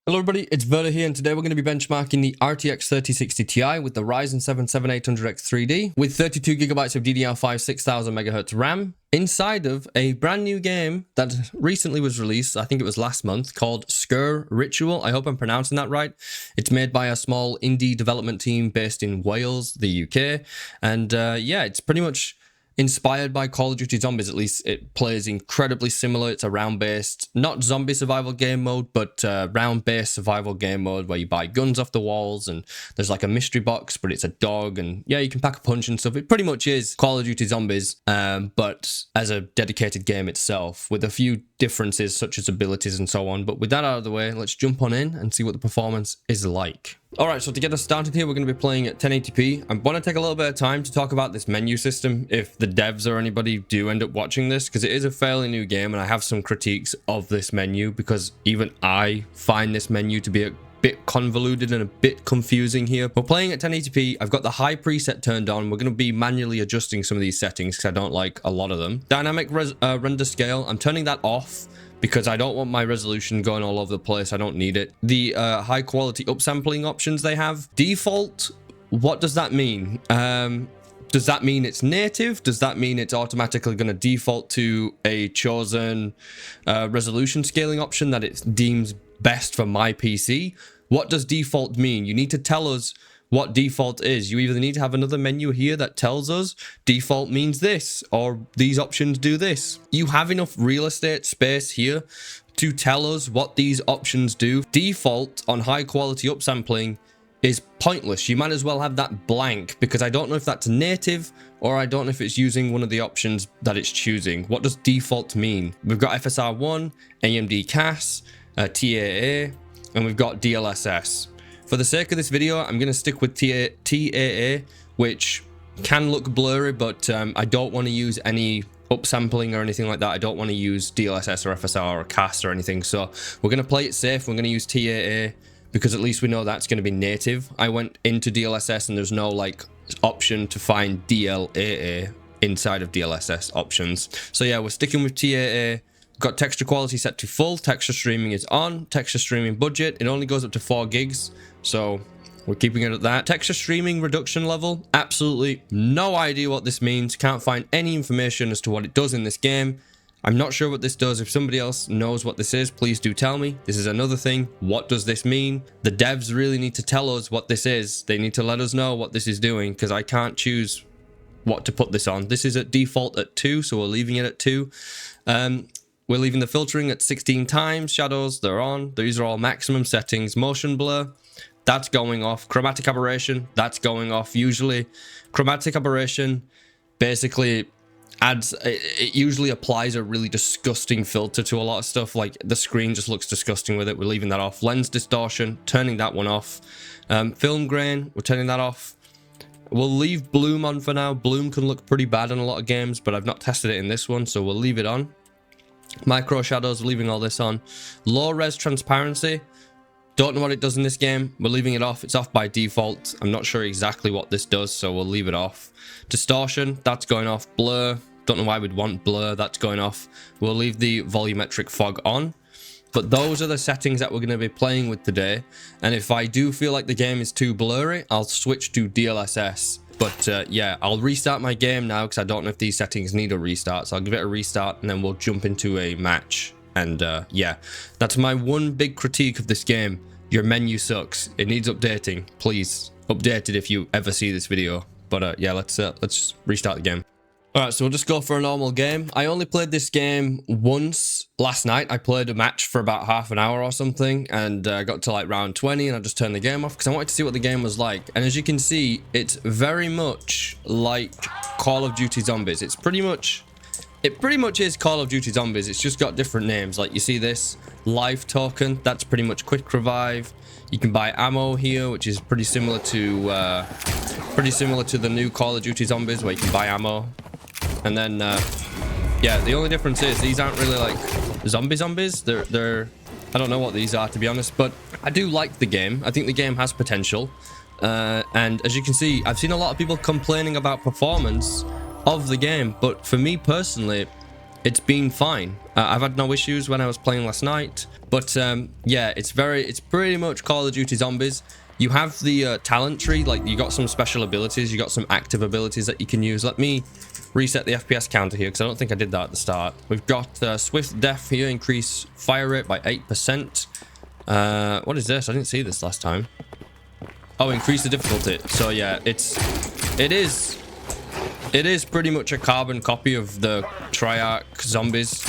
Hello everybody, it's Verda here, and today we're going to be benchmarking the RTX 3060 Ti with the Ryzen 7 7800X 3D with 32GB of DDR5 6000MHz RAM inside of a brand new game that recently was released. I think it was last month, called Sker Ritual. I hope I'm pronouncing that right. It's made by a small indie development team based in Wales, the UK, and yeah, it's pretty much inspired by Call of Duty Zombies. At least it plays incredibly similar. It's a round-based, not zombie survival game mode, but round-based survival game mode where you buy guns off the walls and there's like a mystery box, but it's a dog, and yeah, you can pack a punch and stuff. It pretty much is Call of Duty Zombies, but as a dedicated game itself, with a few differences such as abilities and so on. But with that out of the way, let's jump on in and see what the performance is like. Alright, so to get us started here, we're going to be playing at 1080p. I want to take a little bit of time to talk about this menu system if the devs or anybody do end up watching this, because it is a fairly new game and I have some critiques of this menu because even I find this menu to be a bit convoluted and a bit confusing here. We're playing at 1080p. I've got the high preset turned on. We're going to be manually adjusting some of these settings because I don't like a lot of them. Dynamic render scale, I'm turning that off because I don't want my resolution going all over the place. I don't need it. The high quality upsampling options they have. Default, what does that mean? Does that mean it's native? Does that mean it's automatically going to default to a chosen resolution scaling option that it deems best for my PC? What does default mean? You need to tell us what default is. You either need to have another menu here that tells us default means this, or these options do this. You have enough real estate space here to tell us what these options do. Default on high quality upsampling is pointless. You might as well have that blank, because I don't know if that's native or I don't know if it's using one of the options that it's choosing. What does default mean? We've got FSR1, AMD CAS, TAA, and we've got DLSS. For the sake of this video, I'm going to stick with TAA, which can look blurry, but I don't want to use any upsampling or anything like that. I don't want to use DLSS or FSR or CAS or anything. So we're going to play it safe. We're going to use TAA because at least we know that's going to be native. I went into DLSS and there's no like option to find DLAA inside of DLSS options. So yeah, we're sticking with TAA. Got texture quality set to full. Texture streaming is on. Texture streaming budget, it only goes up to 4 gigs, so we're keeping it at that. Texture streaming reduction level, absolutely no idea what this means. Can't find any information as to what it does in this game. I'm not sure what this does. If somebody else knows what this is, please do tell me. This is another thing. What does this mean? The devs really need to tell us what this is. They need to let us know what this is doing, because I can't choose what to put this on. This is at default at 2, so we're leaving it at 2. We're leaving the filtering at 16 times. Shadows, they're on. These are all maximum settings. Motion blur, that's going off. Chromatic aberration, that's going off. Usually, chromatic aberration basically adds, it usually applies a really disgusting filter to a lot of stuff. Like the screen just looks disgusting with it. We're leaving that off. Lens distortion, turning that one off. Film grain, we're turning that off. We'll leave bloom on for now. Bloom can look pretty bad in a lot of games, but I've not tested it in this one, so we'll leave it on. Micro shadows, leaving all this on. Low res transparency, don't know what it does in this game. We're leaving it off. It's off by default. I'm not sure exactly what this does, so we'll leave it off. Distortion, that's going off. Blur, don't know why we'd want blur, that's going off. We'll leave the volumetric fog on. But those are the settings that we're going to be playing with today, and if I do feel like the game is too blurry, I'll switch to DLSS. But yeah, I'll restart my game now because I don't know if these settings need a restart. So I'll give it a restart and then we'll jump into a match. And yeah, that's my one big critique of this game. Your menu sucks. It needs updating. Please update it if you ever see this video. But yeah, let's restart the game. Alright, so we'll just go for a normal game. I only played this game once last night. I played a match for about half an hour or something, and got to like round 20, and I just turned the game off because I wanted to see what the game was like. And as you can see, it's very much like Call of Duty Zombies. It pretty much is Call of Duty Zombies. It's just got different names. Like you see this life token, that's pretty much quick revive. You can buy ammo here, which is pretty similar to the new Call of Duty Zombies, where you can buy ammo. And then yeah, the only difference is these aren't really like zombies. They're I don't know what these are, to be honest, but I do like the game. I think the game has potential, and as you can see, I've seen a lot of people complaining about performance of the game, but for me personally, it's been fine. I've had no issues when I was playing last night, but yeah, it's pretty much Call of Duty Zombies. You have the talent tree, like you got some special abilities, you got some active abilities that you can use. Let me reset the FPS counter here because I don't think I did that at the start. We've got Swift Death here, increase fire rate by 8%. What is this? I didn't see this last time. Oh, increase the difficulty. So yeah, it is pretty much a carbon copy of the Treyarch Zombies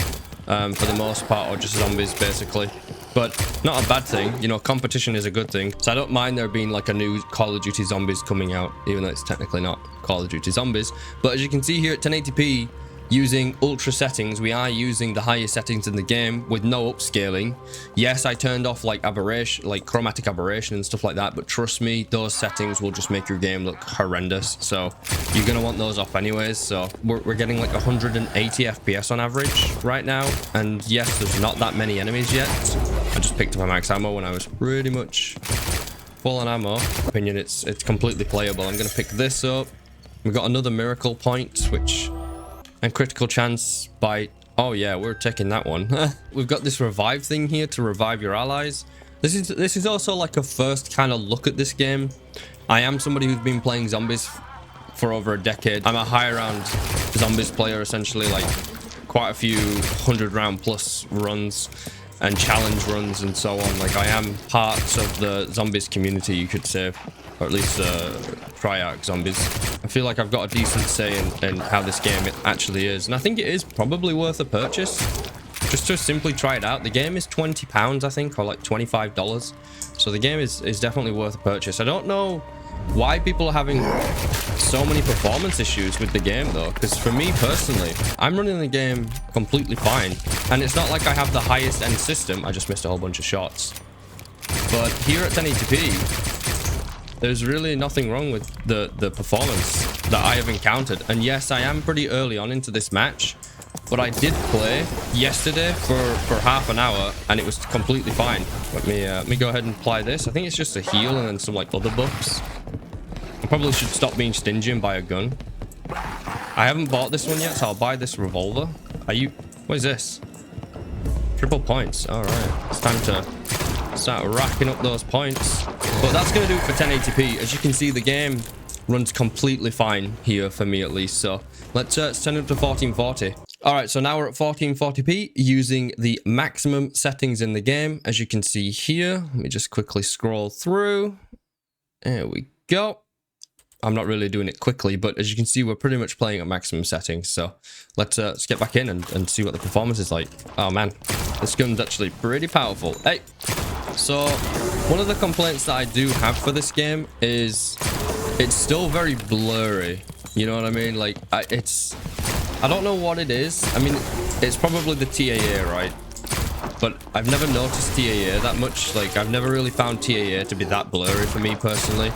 for the most part, or just zombies basically. But not a bad thing, you know, competition is a good thing. So I don't mind there being like a new Call of Duty Zombies coming out, even though it's technically not Call of Duty Zombies. But as you can see here at 1080p, using ultra settings, we are using the highest settings in the game with no upscaling. Yes, I turned off like aberration, like chromatic aberration and stuff like that, but trust me, those settings will just make your game look horrendous. So you're gonna want those off anyways. So we're getting like 180 FPS on average right now, and yes, there's not that many enemies yet. I just picked up a max ammo when I was pretty much full on ammo. In my opinion, it's completely playable. I'm gonna pick this up. We've got another miracle point, which and critical chance by, oh yeah, we're taking that one. We've got this revive thing here to revive your allies. This is also like a first kind of look at this game. I am somebody who's been playing zombies for over a decade. I'm a high round zombies player, essentially, like quite a few 100-round plus runs and challenge runs and so on. Like I am part of the zombies community, you could say, or at least Treyarch Zombies. I feel like I've got a decent say in how this game actually is, and I think it is probably worth a purchase just to simply try it out. The game is £20, I think, or like $25, so the game is definitely worth a purchase. I don't know why people are having so many performance issues with the game though, because for me personally, I'm running the game completely fine, and it's not like I have the highest end system. I just missed a whole bunch of shots, but here at 1080p, there's really nothing wrong with the performance that I have encountered. And yes, I am pretty early on into this match, but I did play yesterday for half an hour and it was completely fine. Let me go ahead and apply this. I think it's just a heal and then some like other buffs. I probably should stop being stingy and buy a gun. I haven't bought this one yet, so I'll buy this revolver. What is this? Triple points. All right, it's time to start racking up those points. But that's going to do it for 1080p. As you can see, the game runs completely fine here for me at least. So let's turn it up to 1440. All right, so now we're at 1440p using the maximum settings in the game. As you can see here, let me just quickly scroll through. There we go. I'm not really doing it quickly, but as you can see, we're pretty much playing at maximum settings. So let's get back in and see what the performance is like. Oh man, this gun's actually pretty powerful. Hey. So one of the complaints that I do have for this game is it's still very blurry. You know what I mean? Like I don't know what it is. I mean, it's probably the TAA, right? But I've never noticed TAA that much. Like I've never really found TAA to be that blurry for me personally.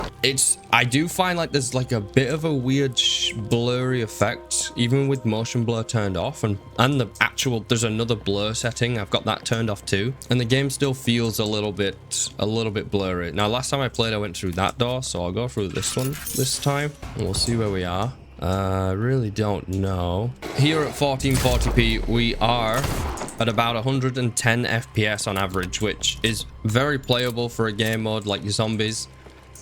I do find like there's like a bit of a weird blurry effect even with motion blur turned off, and the actual, there's another blur setting, I've got that turned off too, and the game still feels a little bit blurry. Now last time I played I went through that door, so I'll go through this one this time and we'll see where we are. I really don't know. Here at 1440p we are at about 110 FPS on average, which is very playable for a game mode like Zombies.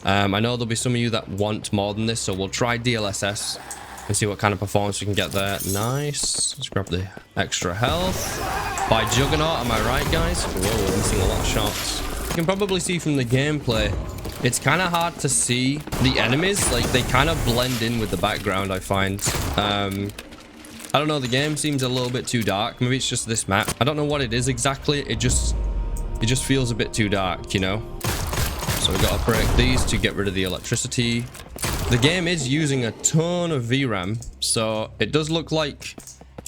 I know there'll be some of you that want more than this, so we'll try DLSS and see what kind of performance we can get there. Nice. Let's grab the extra health. By Juggernaut, am I right, guys? Whoa, we're missing a lot of shots. You can probably see from the gameplay, it's kind of hard to see the enemies. Like, they kind of blend in with the background, I find. I don't know, the game seems a little bit too dark. Maybe it's just this map. I don't know what it is exactly. It just feels a bit too dark, you know? So we got to break these to get rid of the electricity. The game is using a ton of VRAM, so it does look like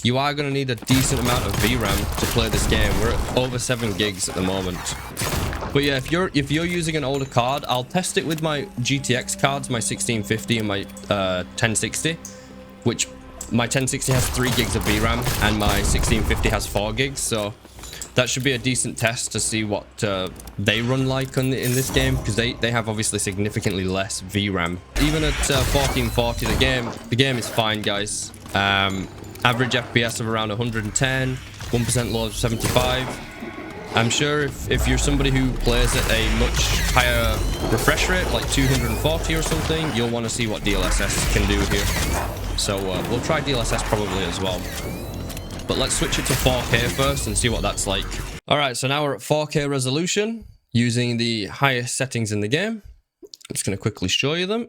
you are going to need a decent amount of VRAM to play this game. We're at over 7 gigs at the moment. But yeah, if you're using an older card, I'll test it with my GTX cards, my 1650 and my 1060, which my 1060 has 3 gigs of VRAM and my 1650 has 4 gigs, so that should be a decent test to see what they run like in this game, because they have obviously significantly less VRAM. Even at 1440, the game is fine, guys. Average FPS of around 110. 1% low of 75. I'm sure if you're somebody who plays at a much higher refresh rate, like 240 or something, you'll want to see what DLSS can do here. So we'll try DLSS probably as well. But let's switch it to 4K first and see what that's like. All right, so now we're at 4K resolution using the highest settings in the game. I'm just going to quickly show you them.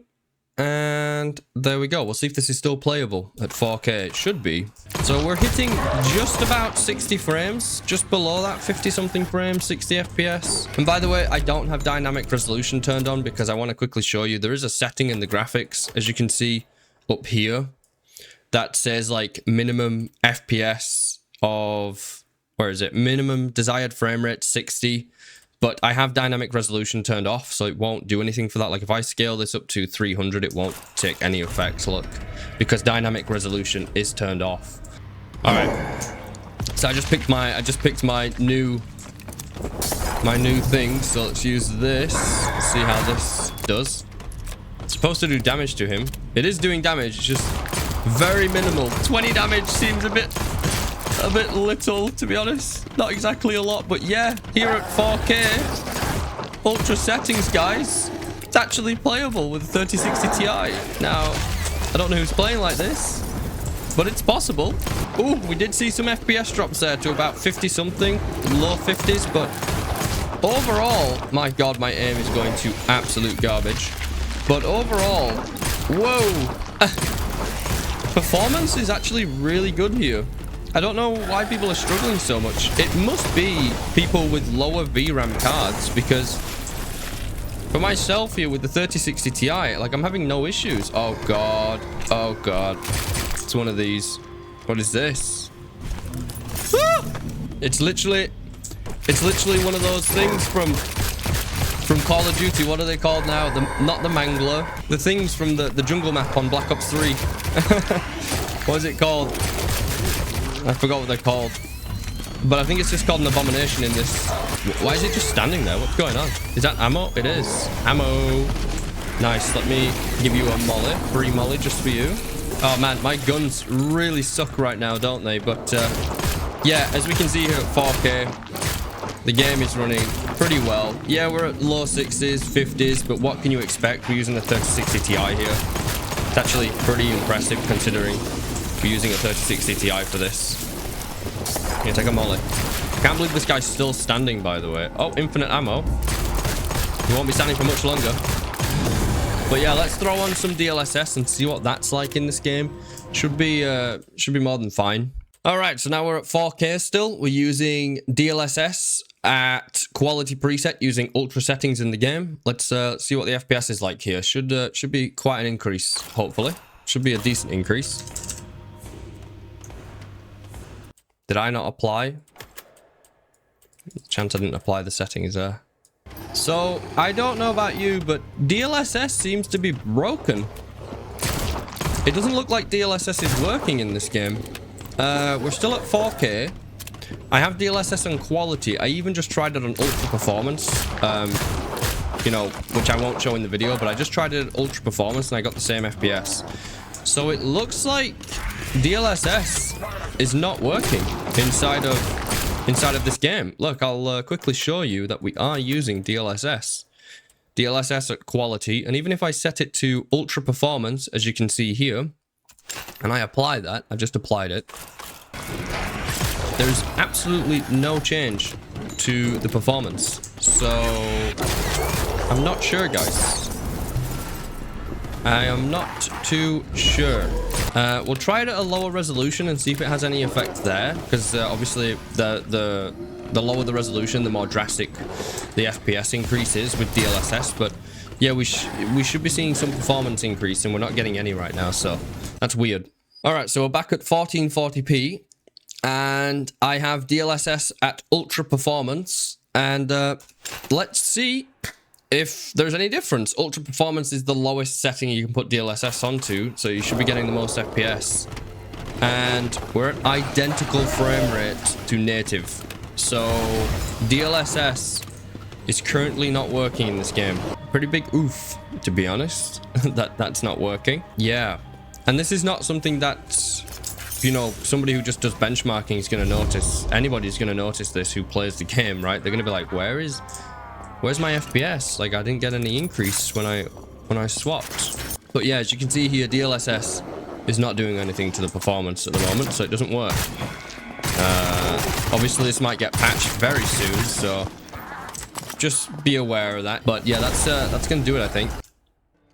And there we go. We'll see if this is still playable at 4K. It should be. So we're hitting just about 60 frames, just below that 50 something frames, 60 FPS. And by the way, I don't have dynamic resolution turned on because I want to quickly show you there is a setting in the graphics, as you can see up here, that says like minimum FPS of, where is it? Minimum desired frame rate 60. But I have dynamic resolution turned off, so it won't do anything for that. Like if I scale this up to 300, it won't take any effect, look, because dynamic resolution is turned off. All right. So I just picked my new thing. So let's use this. See how this does. It's supposed to do damage to him. It is doing damage, it's just very minimal. 20 damage seems a bit little, to be honest. Not exactly a lot, but yeah, here at 4K ultra settings, guys, it's actually playable with 3060 Ti. Now I don't know who's playing like this, but it's possible. Oh, we did see some FPS drops there to about 50 something, low 50s, but overall, my god, my aim is going to absolute garbage. But overall, whoa, performance is actually really good here. I don't know why people are struggling so much. It must be people with lower VRAM cards, because for myself here with the 3060 Ti, like I'm having no issues. Oh god. Oh god. It's one of these. What is this? Ah! It's literally one of those things from Call of Duty. What are they called now? Not the Mangler. The things from the jungle map on Black Ops 3. What is it called? I forgot what they're called, but I think it's just called an abomination in this. Why is it just standing there? What's going on? Is that ammo? It is ammo. Nice. Let me give you a molly, free molly just for you. Oh man, my guns really suck right now, don't they? But yeah, as we can see here at 4K, the game is running pretty well. Yeah, we're at low 60s, 50s, but what can you expect? We're using the 3060 Ti here. It's actually pretty impressive considering we're using a 3060 Ti for this. Here, take a molly. I can't believe this guy's still standing, by the way. Oh, infinite ammo. He won't be standing for much longer. But yeah, let's throw on some DLSS and see what that's like in this game. Should be more than fine. All right, so now we're at 4K still. We're using DLSS at quality preset using ultra settings in the game. Let's see what the FPS is like here. Should be quite an increase, hopefully. Should be a decent increase. Did I not apply? Chance I didn't apply the settings there. So, I don't know about you, but DLSS seems to be broken. It doesn't look like DLSS is working in this game. We're still at 4K. I have DLSS on quality. I even just tried it on ultra performance. You know, which I won't show in the video, but I just tried it at ultra performance and I got the same FPS. So it looks like DLSS is not working inside of this game. Look, I'll quickly show you that we are using DLSS. DLSS at quality, and even if I set it to ultra performance, as you can see here, and I apply that, I just applied it, there's absolutely no change to the performance. So I'm not sure, guys. I am not too sure. We'll try it at a lower resolution and see if it has any effect there, because obviously the lower the resolution, the more drastic the FPS increase is with DLSS. But yeah, we should be seeing some performance increase, and we're not getting any right now, so that's weird. All right, so we're back at 1440p, and I have DLSS at ultra performance, and let's see if there's any difference. Ultra performance is the lowest setting you can put DLSS onto, so you should be getting the most FPS. And we're at identical frame rate to native. So DLSS is currently not working in this game. Pretty big oof, to be honest, that's not working. Yeah. And this is not something that you know, somebody who just does benchmarking is going to notice, anybody's going to notice this who plays the game, right? They're going to be like, where's my FPS? Like, I didn't get any increase when I swapped. But yeah, as you can see here, DLSS is not doing anything to the performance at the moment, so it doesn't work. Obviously this might get patched very soon, so just be aware of that. But yeah, that's gonna do it, I think.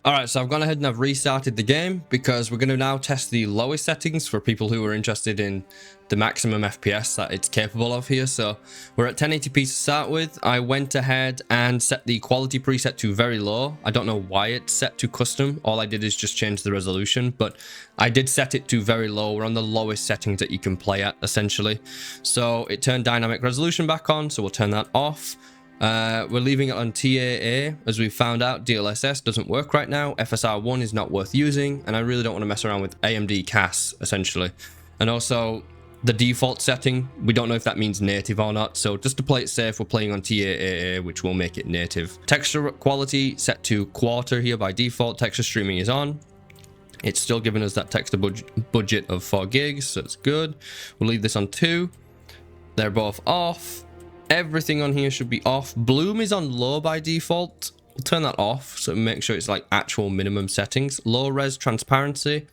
All right, so I've gone ahead and I've restarted the game because we're going to now test the lowest settings for people who are interested in the maximum FPS that it's capable of here. So we're at 1080p to start with. I went ahead and set the quality preset to very low. I don't know why it's set to custom. All I did is just change the resolution, but I did set it to very low. We're on the lowest settings that you can play at, essentially. So it turned dynamic resolution back on, so we'll turn that off. We're leaving it on TAA. As we found out, DLSS doesn't work right now. FSR1 is not worth using, and I really don't want to mess around with AMD CAS, essentially. And also, the default setting, we don't know if that means native or not, so just to play it safe, we're playing on TAA, which will make it native. Texture quality set to quarter here by default. Texture streaming is on. It's still giving us that texture budget of 4 gigs, so it's good. We'll leave this on 2. They're both off. Everything on here should be off. Bloom is on low by default. We'll turn that off so make sure it's like actual minimum settings. Low res transparency.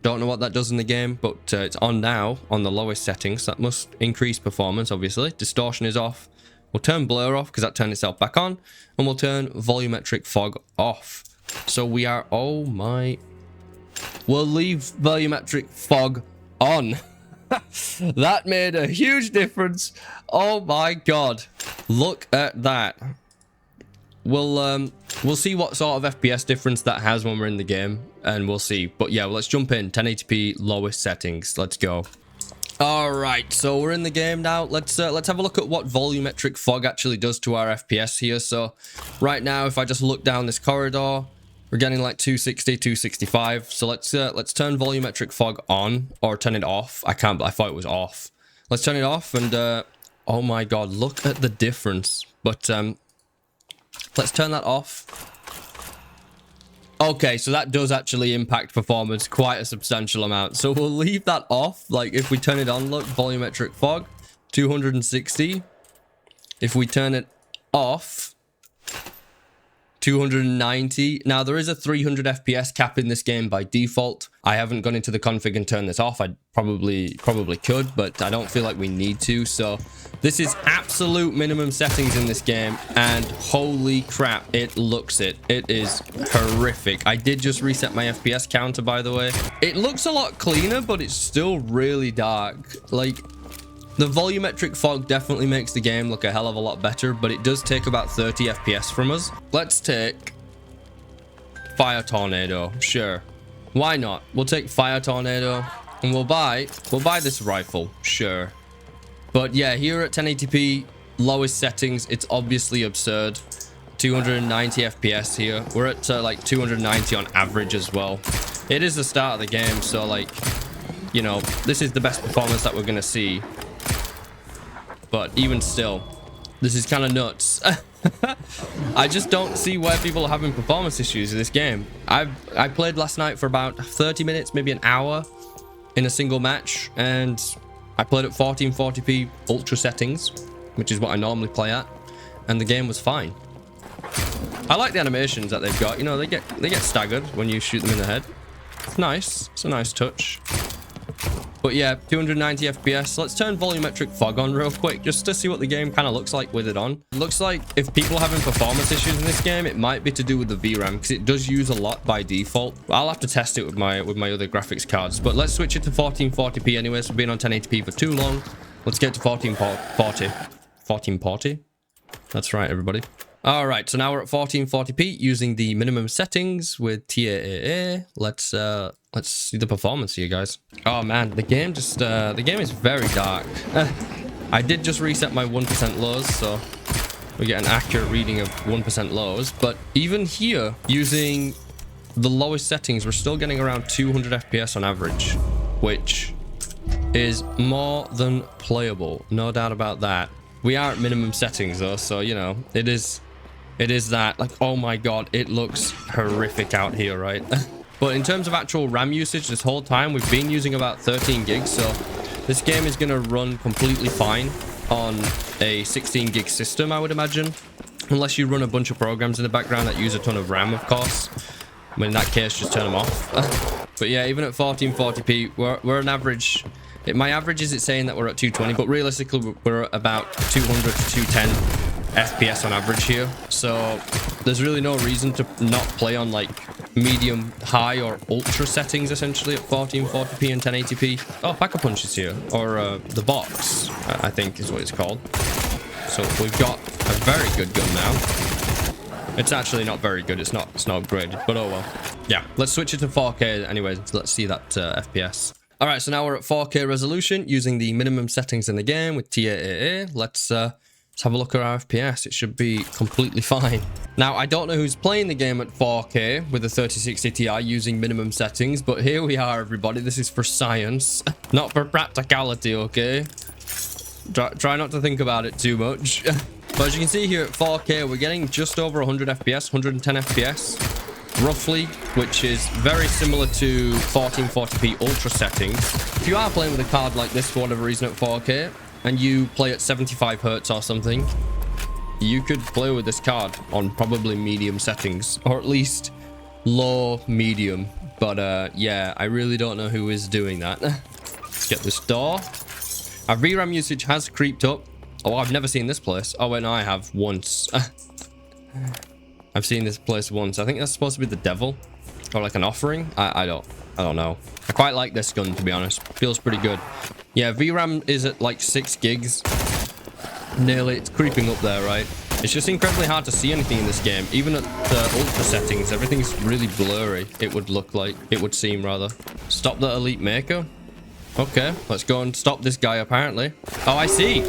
Don't know what that does in the game, but it's on now on the lowest settings. That must increase performance, obviously. Distortion is off. We'll turn blur off because that turned itself back on. And we'll turn volumetric fog off. So we are, oh my. We'll leave volumetric fog on. That made a huge difference. Oh my god, look at that. We'll see what sort of FPS difference that has when we're in the game, and we'll see. But yeah, let's jump in. 1080p lowest settings. Let's go. All right, so we're in the game now. Let's have a look at what volumetric fog actually does to our FPS here. So right now, if I just look down this corridor, we're getting like 260, 265. So let's turn volumetric fog on, or turn it off. I thought it was off. Let's turn it off, and oh my god, look at the difference. But let's turn that off. Okay, so that does actually impact performance quite a substantial amount. So we'll leave that off. Like if we turn it on, look, volumetric fog, 260. If we turn it off, 290. Now there is a 300 FPS cap in this game by default. I haven't gone into the config and turned this off. I probably could, but I don't feel like we need to. So this is absolute minimum settings in this game, and holy crap, it looks it. It is horrific. I did just reset my FPS counter, by the way. It looks a lot cleaner, but it's still really dark. Like, the volumetric fog definitely makes the game look a hell of a lot better, but it does take about 30 FPS from us. Let's take Fire Tornado. Sure. Why not? We'll take Fire Tornado, and we'll buy this rifle. Sure. But yeah, here at 1080p, lowest settings, it's obviously absurd. 290 FPS here. We're at like 290 on average as well. It is the start of the game, so like, you know, this is the best performance that we're going to see. But even still, this is kind of nuts. I just don't see where people are having performance issues in this game. I played last night for about 30 minutes, maybe an hour in a single match, and I played at 1440p ultra settings, which is what I normally play at, and the game was fine. I like the animations that they've got. You know, they get staggered when you shoot them in the head. It's nice. It's a nice touch. But yeah, 290 FPS. Let's turn volumetric fog on real quick just to see what the game kind of looks like with it on. It looks like if people are having performance issues in this game, it might be to do with the VRAM, because it does use a lot by default. I'll have to test it with my other graphics cards. But let's switch it to 1440p anyways. We've been on 1080p for too long. Let's get to 1440. 1440? That's right, everybody. All right, so now we're at 1440p using the minimum settings with TAA. Let's see the performance here, guys. Oh man, the game is very dark. I did just reset my 1% lows, so we get an accurate reading of 1% lows. But even here, using the lowest settings, we're still getting around 200 FPS on average, which is more than playable, no doubt about that. We are at minimum settings though, so you know, it is that. Like, oh my god, it looks horrific out here, right? But in terms of actual RAM usage, this whole time we've been using about 13 gigs. So this game is going to run completely fine on a 16 gig system, I would imagine. Unless you run a bunch of programs in the background that use a ton of RAM, of course. I mean, in that case, just turn them off. But yeah, even at 1440p, we're an average. My average is saying that we're at 220, but realistically, we're at about 200 to 210 FPS on average here. So there's really no reason to not play on like medium, high, or ultra settings, essentially, at 1440p and 1080p. Oh, Pack-a-Punch is here. Or the box, I think is what it's called. So we've got a very good gun now. It's actually not very good. It's not upgraded, but oh well. Yeah, let's switch it to 4K anyways. Let's see that FPS. All right, so now we're at 4K resolution using the minimum settings in the game with TAAA. Let's have a look at our FPS. It should be completely fine. Now, I don't know who's playing the game at 4K with the 3060 Ti using minimum settings, but here we are, everybody. This is for science, not for practicality, okay? Try not to think about it too much. But as you can see here at 4K, we're getting just over 100 FPS, 110 FPS, roughly, which is very similar to 1440p ultra settings. If you are playing with a card like this for whatever reason at 4K, and you play at 75 Hertz or something, you could play with this card on probably medium settings, or at least low medium. But yeah, I really don't know who is doing that. Let's get this door. Our VRAM usage has creeped up. Oh, I've never seen this place. Oh, wait, no, I have once. I've seen this place once. I think that's supposed to be the devil, or like an offering. I don't know. I quite like this gun, to be honest. Feels pretty good. Yeah, VRAM is at like 6 gigs. Nearly. It's creeping up there, right? It's just incredibly hard to see anything in this game. Even at the ultra settings, everything's really blurry. It would look like. It would seem, rather. Stop the elite maker. Okay, let's go and stop this guy, apparently. Oh, I see.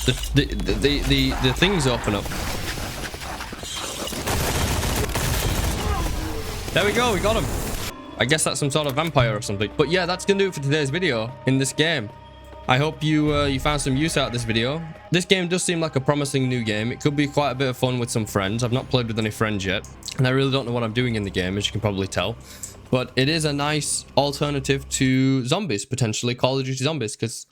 The things open up. There we go, we got him. I guess that's some sort of vampire or something. But yeah, that's gonna do it for today's video in this game. I hope you found some use out of this video. This game does seem like a promising new game. It could be quite a bit of fun with some friends. I've not played with any friends yet, and I really don't know what I'm doing in the game, as you can probably tell. But it is a nice alternative to zombies, potentially Call of Duty Zombies, because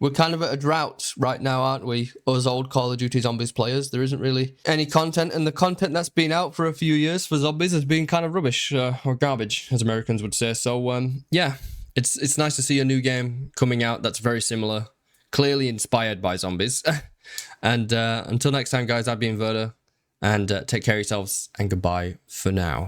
we're kind of at a drought right now, aren't we? Us old Call of Duty Zombies players. There isn't really any content, and the content that's been out for a few years for zombies has been kind of rubbish, or garbage, as Americans would say. So yeah, it's nice to see a new game coming out that's very similar, clearly inspired by zombies. And until next time, guys, I've been Inverter, and take care of yourselves, and goodbye for now.